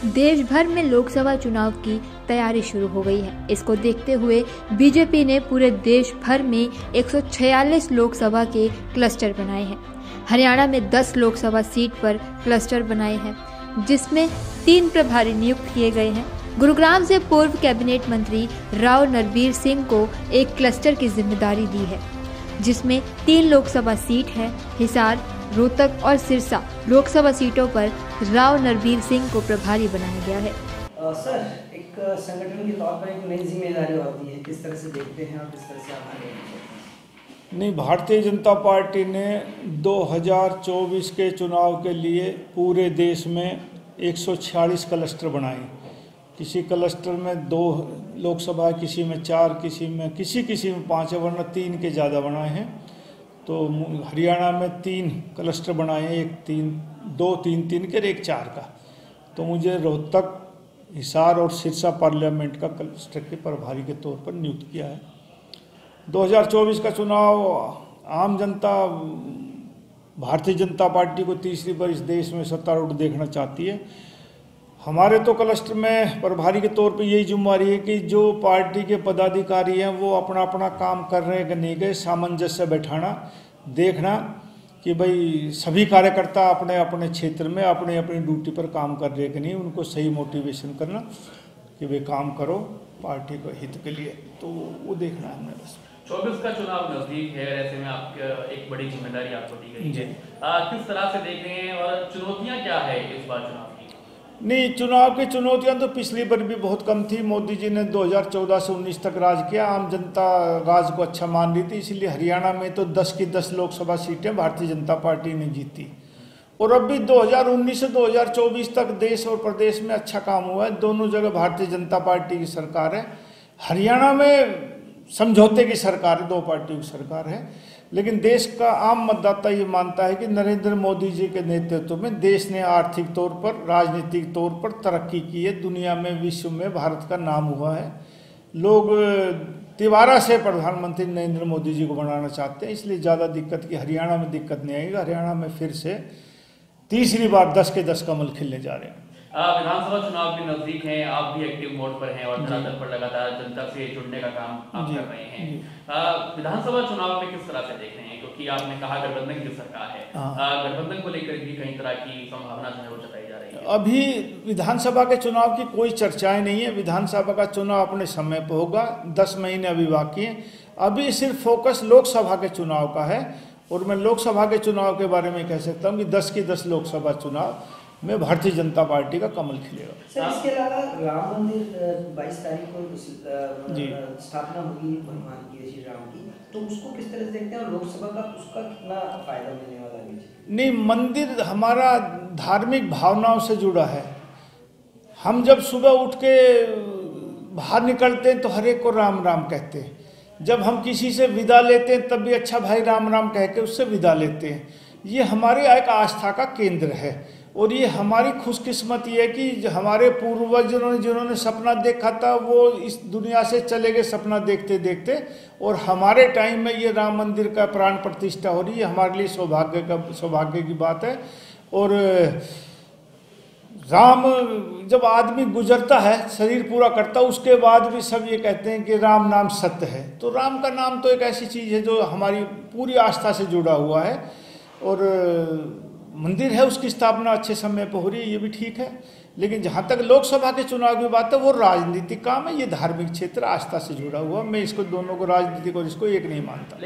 देश भर में लोकसभा चुनाव की तैयारी शुरू हो गई है। इसको देखते हुए बीजेपी ने पूरे देश भर में 146 लोकसभा के क्लस्टर बनाए हैं। हरियाणा में 10 लोकसभा सीट पर क्लस्टर बनाए हैं, जिसमें 3 प्रभारी नियुक्त किए गए हैं। गुरुग्राम से पूर्व कैबिनेट मंत्री राव नरबीर सिंह को एक क्लस्टर की जिम्मेदारी दी है, जिसमें 3 लोकसभा सीट है। हिसार, रोहतक और सिरसा लोकसभा सीटों पर राव नरबीर सिंह को प्रभारी बनाया गया है। सर, एक संगठन के तौर पर एक नई जिम्मेदारी होती है, किस तरह से देखते हैं और किस तरह से आगे? नहीं, भारतीय जनता पार्टी ने 2024 के चुनाव के लिए पूरे देश में 146 क्लस्टर बनाए। किसी क्लस्टर में 2 लोकसभा, किसी में 4, किसी में 5, वरना 3 के ज़्यादा बनाए हैं। तो हरियाणा में 3 क्लस्टर बनाए हैं, एक 3 के और एक 4 का। तो मुझे रोहतक, हिसार और सिरसा पार्लियामेंट का क्लस्टर के प्रभारी के तौर पर नियुक्त किया है। 2024 का चुनाव आम जनता भारतीय जनता पार्टी को तीसरी बार इस देश में सत्तारूढ़ देखना चाहती है। हमारे तो क्लस्टर में प्रभारी के तौर पे यही जिम्मेदारी है कि जो पार्टी के पदाधिकारी हैं वो अपना अपना काम कर रहे हैं कि नहीं गए, सामंजस्य बैठाना, देखना कि भाई सभी कार्यकर्ता अपने अपने क्षेत्र में अपनी अपनी ड्यूटी पर काम कर रहे हैं कि नहीं, उनको सही मोटिवेशन करना कि भाई काम करो पार्टी को हित के लिए। तो वो देखना है हमने बस। 24 का चुनाव नजदीक है, ऐसे में आपकी एक बड़ी जिम्मेदारी आपको दी गई है। किस तरह से देख रहे हैं और चुनौतियां क्या है इस बार चुनाव की? नहीं, चुनाव की चुनौतियां तो पिछली बार भी बहुत कम थी। मोदी जी ने 2014 से 19 तक राज किया, आम जनता राज को अच्छा मान रही थी, इसलिए हरियाणा में तो 10 की 10 लोकसभा सीटें भारतीय जनता पार्टी ने जीती। और अब भी 2019 से 2024 तक देश और प्रदेश में अच्छा काम हुआ है। दोनों जगह भारतीय जनता पार्टी की सरकार है। हरियाणा में समझौते की सरकार है, 2 पार्टियों की सरकार है, लेकिन देश का आम मतदाता ये मानता है कि नरेंद्र मोदी जी के नेतृत्व में देश ने आर्थिक तौर पर, राजनीतिक तौर पर तरक्की की है। दुनिया में, विश्व में भारत का नाम हुआ है। लोग तिबारा से प्रधानमंत्री नरेंद्र मोदी जी को बनाना चाहते हैं, इसलिए ज़्यादा दिक्कत की हरियाणा में दिक्कत नहीं आएगी। हरियाणा में फिर से तीसरी बार 10 के 10 कमल खिलने जा रहे हैं। विधानसभा चुनाव भी नजदीक हैं, आप भी एक्टिव मोड पर हैं और धरातल पर लगातार जनता से जुड़ने का काम आप कर रहे हैं। विधानसभा चुनाव में किस तरह से देख रहे हैं, क्योंकि आपने कहा गठबंधन की सरकार है, गठबंधन को लेकर भी कई तरह की संभावना जो है वो जताई जा रही है। अभी विधानसभा के चुनाव की कोई चर्चाएं नहीं है। विधानसभा का चुनाव अपने समय पर होगा, 10 महीने अभी बाकी हैं। अभी सिर्फ फोकस लोकसभा के चुनाव का है, और मैं लोकसभा के चुनाव के बारे में कह सकता हूँ कि 10 की 10 लोकसभा चुनाव में भारतीय जनता पार्टी का कमल खिलेगा। सर, इसके अलावा राम मंदिर 22 तारीख को स्थापना होगी भगवान की, श्री राम की, तो उसको किस तरह से देखते हैं और लोकसभा का उसका कितना फायदा मिलने वाला है? नहीं, मंदिर हमारा धार्मिक भावनाओं से जुड़ा है। हम जब सुबह उठ के बाहर निकलते हैं तो हर एक को राम राम कहते हैं। जब हम किसी से विदा लेते हैं तब भी अच्छा भाई राम राम कह के उससे विदा लेते हैं। ये हमारे एक आस्था का केंद्र है, और ये हमारी खुशकिस्मती है कि हमारे पूर्वज जिन्होंने सपना देखा था वो इस दुनिया से चले गए सपना देखते देखते, और हमारे टाइम में ये राम मंदिर का प्राण प्रतिष्ठा हो रही है। हमारे लिए सौभाग्य की बात है। और राम, जब आदमी गुजरता है, शरीर पूरा करता है, उसके बाद भी सब ये कहते हैं कि राम नाम सत्य है। तो राम का नाम तो एक ऐसी चीज़ है जो हमारी पूरी आस्था से जुड़ा हुआ है, और मंदिर है उसकी स्थापना अच्छे समय पर हो रही है, ये भी ठीक है। लेकिन जहाँ तक लोकसभा के चुनाव की बात है वो राजनीतिक काम है, ये धार्मिक क्षेत्र आस्था से जुड़ा हुआ। मैं इसको दोनों को, राजनीतिक और इसको एक नहीं मानता।